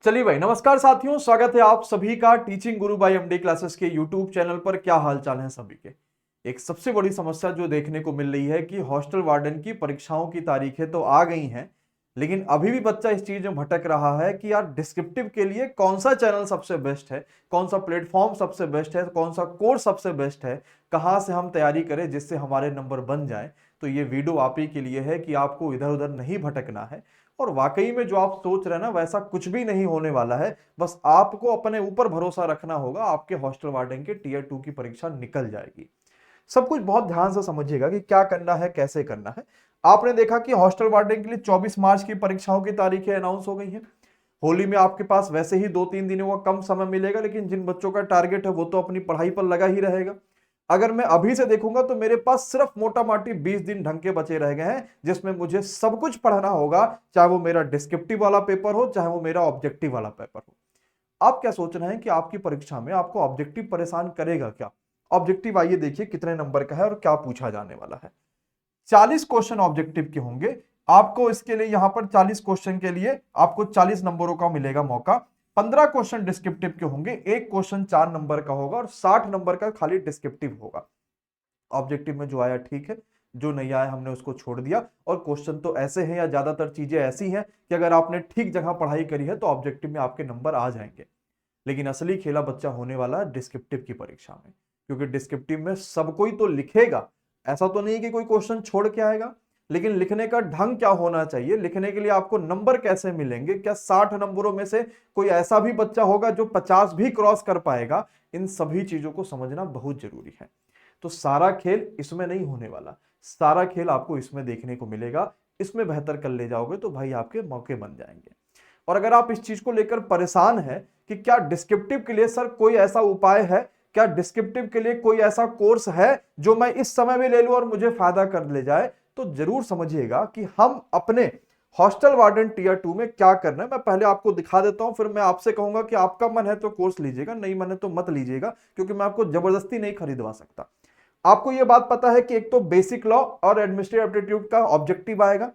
चलिए भाई, नमस्कार साथियों, स्वागत है आप सभी का teaching Guru by MD classes के यूट्यूब चैनल पर। क्या हाल चाल है सभी के। एक सबसे बड़ी समस्या जो देखने को मिल रही है कि हॉस्टल वार्डन की परीक्षाओं की तारीखें तो आ गई हैं, लेकिन अभी भी बच्चा इस चीज में भटक रहा है कि यार डिस्क्रिप्टिव के लिए कौन सा चैनल सबसे बेस्ट है, कौन सा प्लेटफॉर्म सबसे बेस्ट है, कौन सा कोर्स सबसे बेस्ट है, कहां से हम तैयारी करें जिससे हमारे नंबर बन जाए। तो ये वीडियो आप ही के लिए है कि आपको इधर उधर नहीं भटकना है। और वाकई में जो आप सोच रहे हैं ना, वैसा कुछ भी नहीं होने वाला है। बस आपको अपने ऊपर भरोसा रखना होगा, आपके हॉस्टल वार्डन के टीयर 2 की परीक्षा निकल जाएगी। सब कुछ बहुत ध्यान से समझिएगा कि क्या करना है, कैसे करना है। आपने देखा कि हॉस्टल वार्डन के लिए 24 मार्च की परीक्षाओं की तारीखें अनाउंस हो गई हैं। होली में आपके पास वैसे ही 2-3 दिनों का कम समय मिलेगा, लेकिन जिन बच्चों का टारगेट है वो तो अपनी पढ़ाई पर लगा ही रहेगा। अगर मैं अभी से देखूंगा तो मेरे पास सिर्फ मोटा माटी 20 दिन ढंग के बचे रह गए हैं, जिसमें मुझे सब कुछ पढ़ना होगा, चाहे वो मेरा डिस्क्रिप्टिव वाला पेपर हो, चाहे वो मेरा ऑब्जेक्टिव वाला पेपर हो। आप क्या सोच रहे हैं कि आपकी परीक्षा में आपको ऑब्जेक्टिव परेशान करेगा क्या? ऑब्जेक्टिव आइए देखिए कितने नंबर का है और क्या पूछा जाने वाला है। 40 क्वेश्चन ऑब्जेक्टिव के होंगे। आपको इसके लिए यहां पर 40 क्वेश्चन के लिए आपको 40 नंबरों का मिलेगा मौका। 15 क्वेश्चन डिस्क्रिप्टिव के होंगे, एक क्वेश्चन 4 नंबर का होगा और 60 नंबर का खाली डिस्क्रिप्टिव होगा। ऑब्जेक्टिव में जो आया ठीक है, जो नहीं आया हमने उसको छोड़ दिया। और क्वेश्चन तो ऐसे हैं या ज्यादातर चीजें ऐसी हैं कि अगर आपने ठीक जगह पढ़ाई करी है तो ऑब्जेक्टिव में आपके नंबर आ जाएंगे। लेकिन असली खेला बच्चा होने वाला है डिस्क्रिप्टिव की परीक्षा में, क्योंकि डिस्क्रिप्टिव में सब कोई तो लिखेगा। ऐसा तो नहीं कि कोई क्वेश्चन छोड़ के आएगा, लेकिन लिखने का ढंग क्या होना चाहिए, लिखने के लिए आपको नंबर कैसे मिलेंगे, क्या 60 नंबरों में से कोई ऐसा भी बच्चा होगा जो 50 भी क्रॉस कर पाएगा, इन सभी चीजों को समझना बहुत जरूरी है। तो सारा खेल इसमें नहीं होने वाला, सारा खेल आपको इसमें देखने को मिलेगा। इसमें बेहतर कर ले जाओगे तो भाई आपके मौके बन जाएंगे। और अगर आप इस चीज को लेकर परेशान हैं कि क्या डिस्क्रिप्टिव के लिए सर कोई ऐसा उपाय है, क्या डिस्क्रिप्टिव के लिए कोई ऐसा कोर्स है जो मैं इस समय में ले लूं और मुझे फायदा कर ले जाए, तो जरूर समझिएगा कि हम अपने हॉस्टल वार्डन टीयर 2 में क्या करना है। मैं पहले आपको दिखा देता हूं, फिर मैं आपसे कहूंगा कि आपका मन है तो कोर्स लीजिएगा, नहीं मन है तो मत लीजिएगा, क्योंकि मैं आपको जबरदस्ती नहीं खरीदवा सकता। आपको यह बात पता है कि एक तो बेसिक लॉ और एडमिनिस्ट्रेटिव एप्टीट्यूड का ऑब्जेक्टिव आएगा।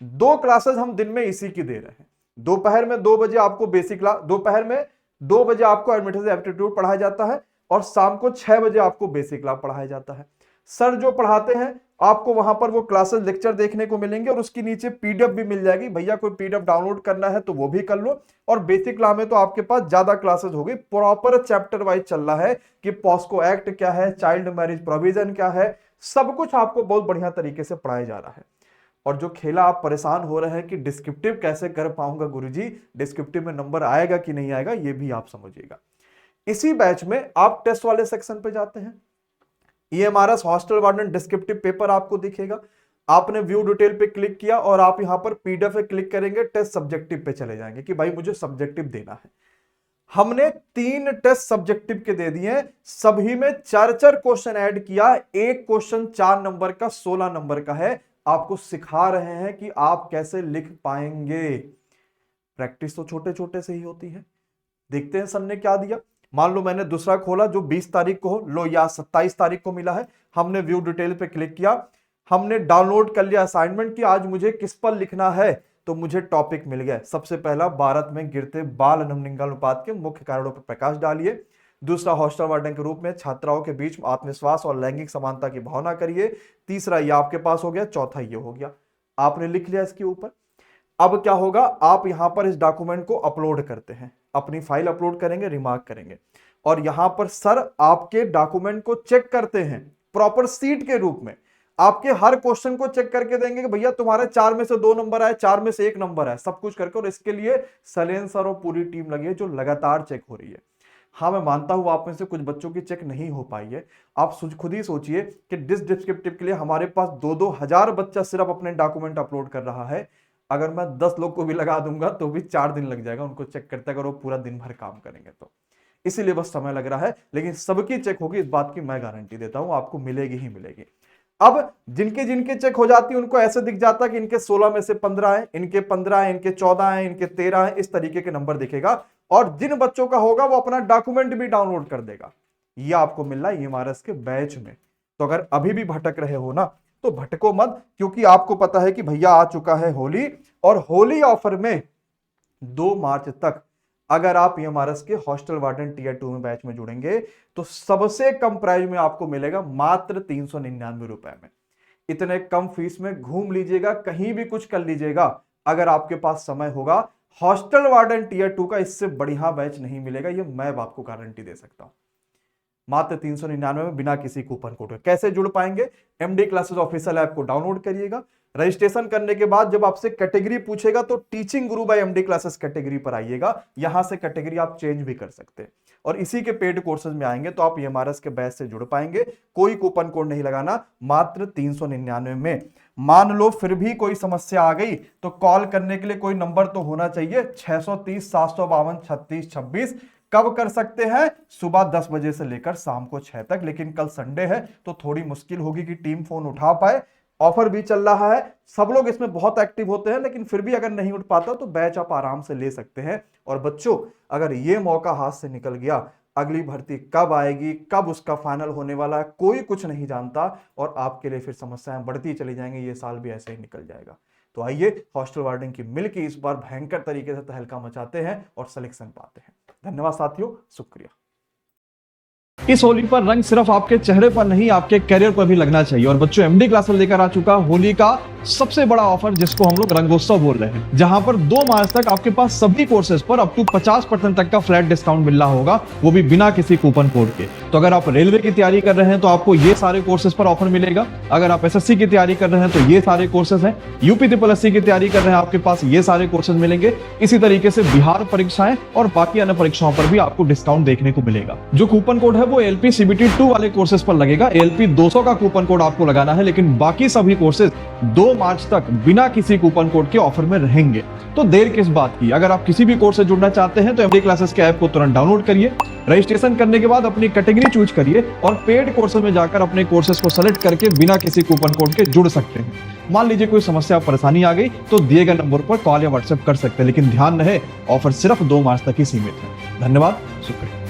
2 क्लासेस हम दिन में इसी की दे रहे हैं। दोपहर में 2 बजे आपको बेसिक क्लास, दोपहर में 2 बजे आपको एडमिनिस्ट्रेटिव एप्टीट्यूड पढ़ाया जाता है और शाम को 6 बजे आपको बेसिक क्लास पढ़ाया जाता है। सर जो पढ़ाते हैं आपको वहां पर वो क्लासेस लेक्चर देखने को मिलेंगे और उसके नीचे पीडीएफ भी मिल जाएगी। भैया कोई पीडीएफ डाउनलोड करना है तो वो भी कर लो। और बेसिक क्लास में तो आपके पास ज्यादा क्लासेस होगी, प्रॉपर चैप्टर वाइज चल रहा है कि पॉस्को एक्ट क्या है, चाइल्ड मैरिज प्रोविजन क्या है, सब कुछ आपको बहुत बढ़िया तरीके से पढ़ाया जा रहा है। और जो खेला आप परेशान हो रहे हैं कि डिस्क्रिप्टिव कैसे कर पाऊंगा गुरुजी, डिस्क्रिप्टिव में नंबर आएगा कि नहीं आएगा, ये भी आप समझिएगा। इसी बैच में आप टेस्ट वाले सेक्शन पे जाते हैं। EMRS hostel warden descriptive paper आपको दिखेगा। आपने व्यू डिटेल पे क्लिक किया और आप यहां पर पीडीएफ पे क्लिक करेंगे, टेस्ट सब्जेक्टिव पे चले जाएंगे कि भाई मुझे सब्जेक्टिव देना है। हमने 3 टेस्ट सब्जेक्टिव के दे दिए, सभी में 4-4 क्वेश्चन ऐड किया। एक क्वेश्चन 4 नंबर का 16 नंबर का है। आपको सिखा रहे हैं कि आप कैसे लिख पाएंगे। प्रैक्टिस तो छोटे छोटे से ही होती है। देखते हैं सर ने क्या दिया। मान लो मैंने दूसरा खोला जो 20 तारीख को हो, लो या 27 तारीख को मिला है। हमने व्यू डिटेल पे क्लिक किया, हमने डाउनलोड कर लिया असाइनमेंट की आज मुझे किस पर लिखना है, तो मुझे टॉपिक मिल गया। सबसे पहला, भारत में गिरते बाल लिंगानुपात के मुख्य कारणों पर प्रकाश डालिए। दूसरा, हॉस्टल वार्डन के रूप में छात्राओं के बीच आत्मविश्वास और लैंगिक समानता की भावना करिए। तीसरा ये आपके पास हो गया। चौथा ये हो गया, आपने लिख लिया इसके ऊपर। अब क्या होगा, आप यहां पर इस डॉक्यूमेंट को अपलोड करते हैं, अपनी फाइल अपलोड करेंगे, रिमार्क करेंगे और यहां पर सर आपके डॉक्यूमेंट को चेक करते हैं प्रॉपर सीट के रूप में। आपके हर क्वेश्चन को चेक करके देंगे कि भैया तुम्हारे 4 में से 2 नंबर आए, 4 में से 1 नंबर है, सब कुछ करके। और इसके लिए सलेन सर और पूरी टीम लगी है जो लगातार चेक हो रही है। हाँ, मैं मानता हूं आप में से कुछ बच्चों की चेक नहीं हो पाई है। आप खुद ही सोचिए कि डिस्क्रिप्टिव के लिए हमारे पास 2-2 हजार बच्चा सिर्फ अपने डॉक्यूमेंट अपलोड कर रहा है। अगर मैं 10 लोग को भी लगा दूंगा तो भी 4 दिन लग जाएगा उनको चेक करते, अगर वो पूरा दिन भर काम करेंगे तो। इसीलिए बस समय लग रहा है, लेकिन सबकी चेक होगी, इस बात की मैं गारंटी देता हूं, आपको मिलेगी ही मिलेगी। अब जिनके जिनके चेक हो जाती है उनको ऐसे दिख जाता है कि इनके 16 में से 15 है, इनके 15 है, इनके 14 है, इनके 13 है, इस तरीके के नंबर दिखेगा। और जिन बच्चों का होगा वो अपना डॉक्यूमेंट भी डाउनलोड कर देगा। यह आपको मिल रहा है ईएमआरएस के बैच में। तो अगर अभी भी भटक रहे हो ना, तो भटको मत, क्योंकि आपको पता है कि भैया आ चुका है होली। और होली ऑफर में 2 मार्च तक अगर आप EMRS के हॉस्टल वार्डन टीयर 2 में बैच में जुड़ेंगे तो सबसे कम प्राइस में आपको मिलेगा मात्र 399 रुपए में। इतने कम फीस में घूम लीजिएगा, कहीं भी कुछ कर लीजिएगा। अगर आपके पास समय होगा, हॉस्टल वार्डन टीयर 2 का इससे बढ़िया बैच नहीं मिलेगा, ये मैं आपको गारंटी दे सकता हूं। मात्र 399 में बिना किसी कूपन कोड के। कैसे जुड़ पाएंगे? MD क्लासेस ऑफिशियल ऐप को डाउनलोड करिएगा। रजिस्ट्रेशन करने के बाद जब आपसे कैटेगरी पूछेगा तो टीचिंग गुरु बाय MD क्लासेस कैटेगरी पर आइएगा। यहां से कैटेगरी आप चेंज भी कर सकते हैं और इसी के पेड कोर्सेज में आएंगे तो आप EMRS के बैच से जुड़ पाएंगे। कोई कूपन कोड नहीं लगाना, मात्र 399 में। मान लो फिर भी कोई समस्या आ गई तो कॉल करने के लिए कोई नंबर तो होना चाहिए, 630 752 36 26। कब कर सकते हैं? सुबह 10 बजे से लेकर शाम को 6 तक। लेकिन कल संडे है तो थोड़ी मुश्किल होगी कि टीम फोन उठा पाए। ऑफर भी चल रहा है, सब लोग इसमें बहुत एक्टिव होते हैं, लेकिन फिर भी अगर नहीं उठ पाता तो बैच आप आराम से ले सकते हैं। और बच्चों, अगर ये मौका हाथ से निकल गया, अगली भर्ती कब आएगी, कब उसका फाइनल होने वाला है, कोई कुछ नहीं जानता और आपके लिए फिर समस्याएं बढ़ती चली जाएंगी। ये साल भी ऐसे ही निकल जाएगा। तो आइए हॉस्टल वार्डन की मिलकर इस बार भयंकर तरीके से तहलका मचाते हैं और सिलेक्शन पाते हैं। धन्यवाद साथियों, शुक्रिया। इस होली पर रंग सिर्फ आपके चेहरे पर नहीं, आपके करियर पर भी लगना चाहिए। और बच्चों, MD क्लासेस लेकर आ चुका होली का सबसे बड़ा ऑफर, जिसको हम लोग रंगोत्सव बोल रहे हैं, जहां पर 2 मार्च तक आपके पास सभी कोर्सेज पर अप टू 50% तक का फ्लैट डिस्काउंट मिल रहा होगा, वो भी बिना किसी कूपन कोड के। तो अगर आप रेलवे की तैयारी कर रहे हैं तो आपको ये सारे कोर्सेज पर ऑफर मिलेगा। अगर आप SSC की तैयारी कर रहे हैं तो ये सारे कोर्सेज हैं। UPSSC की तैयारी कर रहे हैं, आपके पास ये सारे कोर्सेज मिलेंगे। इसी तरीके से बिहार परीक्षाएं और बाकी अन्य परीक्षाओं पर भी आपको डिस्काउंट देखने को मिलेगा। जो कूपन कोड है वो LP CBT 2 वाले कोर्सेज पर लगेगा। LP 200 का कूपन कोड आपको लगाना है, लेकिन बाकी सभी कोर्सेज 2 मार्च तक बिना किसी कूपन कोड के ऑफर में रहेंगे। तो देर किस बात की? अगर आप किसी भी कोर्स से जुड़ना चाहते हैं तो MD क्लासेस के ऐप को तुरंत डाउनलोड करिए। रजिस्ट्रेशन करने के बाद अपनी कैटेगरी चूज करिए और पेड कोर्सेज में जाकर अपने कोर्सेज को सेलेक्ट करके बिना किसी कूपन कोड के जुड़ सकते हैं। मान लीजिए कोई समस्या परेशानी आ गई तो दिए गए नंबर पर कॉल या व्हाट्सएप कर सकते हैं, लेकिन ध्यान रहे ऑफर सिर्फ 2 मार्च तक ही सीमित है। धन्यवाद, शुक्रिया।